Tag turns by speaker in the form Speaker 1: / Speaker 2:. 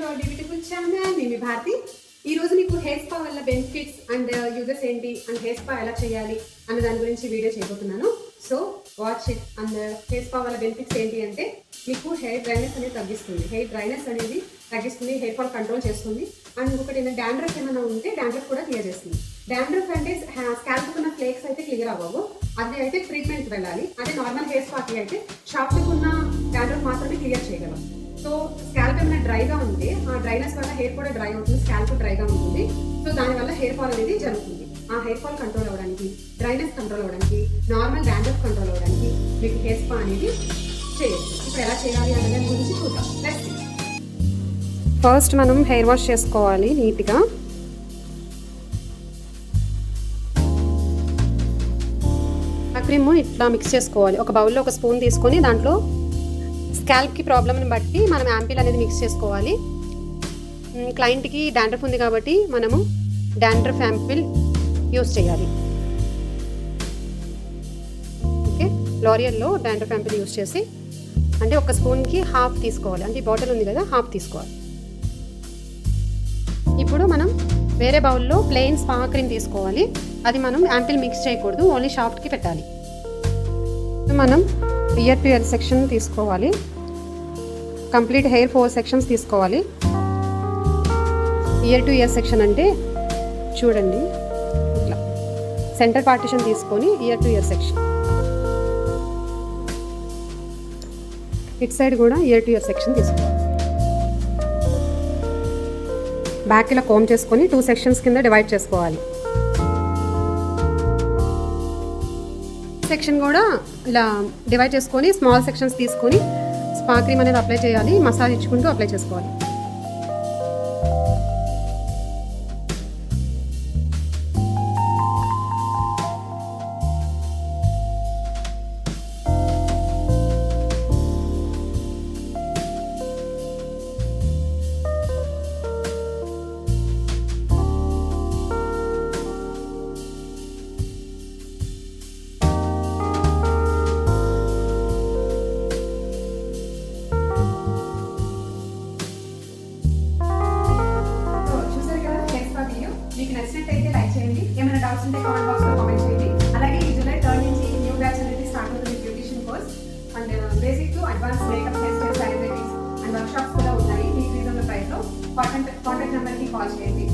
Speaker 1: Our beautiful channel. నేను భారతి. ఈ రోజు మీకు హెయిర్ స్పా వల్ల బెనిఫిట్స్ అండ్ యూజెస్ ఏంటి అండ్ హెయిర్ స్పా ఎలా చేయాలి అన్న దాని గురించి వీడియో చేయబోతున్నాను. So watch it. And hair spa వల్ల బెనిఫిట్స్ ఏంటి అంటే మీకు హెయిర్ డ్రైనెస్ అనేది తగ్గిస్తుంది, హెయిర్ డ్రైనెస్ అనేది తగ్గిస్తుంది, హెయిర్ ఫాల్ కంట్రోల్ చేస్తుంది. అండ్ ఇంకొకటి ఏంటంటే డాండ్రఫ్ ఏమైనా ఉంటే డాండ్రఫ్ కూడా క్లియర్ చేస్తుంది. డాండ్రఫ్ అంటే స్కాల్ప్ ఉన్న ఫ్లేక్స్ అయితే క్లియర్ అవ్వవు, అది అయితే ట్రీట్మెంట్కి వెళ్ళాలి. అదే నార్మల్ హెయిర్ స్పాకి అయితే షాప్కి ఉన్న డాండ్రఫ్ మాత్రమే క్లియర్ చేయగలం. సో స్కాల్ప్ ఏమైనా డ్రైగా ఉంటే ఆ డ్రైనెస్ వల్ల హెయిర్ కూడా డ్రై అవుతుంది, స్కాల్ప్ డ్రైగా ఉంటుంది. సో దానివల్ల హెయిర్ ఫాల్ అనేది జరుగుతుంది. ఆ హెయిర్ ఫాల్ కంట్రోల్ అవ్వడానికి, డ్రైనెస్ కంట్రోల్ అవ్వడానికి, నార్మల్ డాండ్రఫ్ కంట్రోల్ అవ్వడానికి మీకు హెయిర్ స్పా అనేది చేయొచ్చు. ఇప్పుడు ఎలా చేయాలి అనే దాని గురించి చూద్దాం. ఫస్ట్ మనం హెయిర్ వాష్ చేసుకోవాలి నీట్గా. క్రీమ్ ఇట్లా మిక్స్ చేసుకోవాలి. ఒక బౌల్లో ఒక స్పూన్ తీసుకొని దాంట్లో స్కాల్ప్కి ప్రాబ్లమ్ని బట్టి మనం యాంపిల్ అనేది మిక్స్ చేసుకోవాలి. క్లయింట్కి డాండ్రఫ్ ఉంది కాబట్టి మనము డాండ్రఫ్ యాంపిల్ యూస్ చేయాలి. ఓకే, లారియల్లో డాండ్రఫ్ యాంపిల్ యూస్ చేసి అంటే ఒక స్పూన్కి హాఫ్ తీసుకోవాలి. అంటే ఈ బాటిల్ ఉంది కదా, హాఫ్ తీసుకోవాలి. ఇప్పుడు మనం వేరే బౌల్లో ప్లెయిన్ స్పా క్రీమ్ తీసుకోవాలి. అది మనం యాంపిల్ మిక్స్ చేయకూడదు, ఓన్లీ షాఫ్ట్కి పెట్టాలి. మనం ఇయర్ టు ఇయర్ సెక్షన్ తీసుకోవాలి. కంప్లీట్ హెయిర్ 4 సెక్షన్స్ తీసుకోవాలి. ఇయర్ టు ఇయర్ సెక్షన్ అంటే చూడండి ఇట్లా సెంటర్ పార్టిషన్ తీసుకొని year to year section, it side కూడా ఇయర్ టు ఇయర్ సెక్షన్ తీసుకోవాలి. బ్యాక్ ఇలా కోమ్ చేసుకొని 2 సెక్షన్స్ కింద డివైడ్ చేసుకోవాలి. సెక్షన్ కూడా ఇలా డివైడ్ చేసుకొని స్మాల్ సెక్షన్స్ తీసుకొని స్పా క్రీమ్ అనేది అప్లై చేయాలి. మసాజ్ ఇచ్చుకుంటూ అప్లై చేసుకోవాలి. మీకు నచ్చినట్టయితే లైక్ చేయండి. ఏమైనా డౌట్స్ ఉంటే కామెంట్ బాక్స్లో కామెంట్ చేయండి. అలాగే ఈ జూలై 3rd నుంచి న్యూ బ్యాచ్ అనేది స్టార్ట్ అవుతుంది, beautician course. And basic to advance makeup, hair styles, identities and work shops కూడా ఉన్నాయి. మీకు రీజనబుల్ ప్రైస్లో. కాంటాక్ట్ నెంబర్కి కాల్ చేయండి.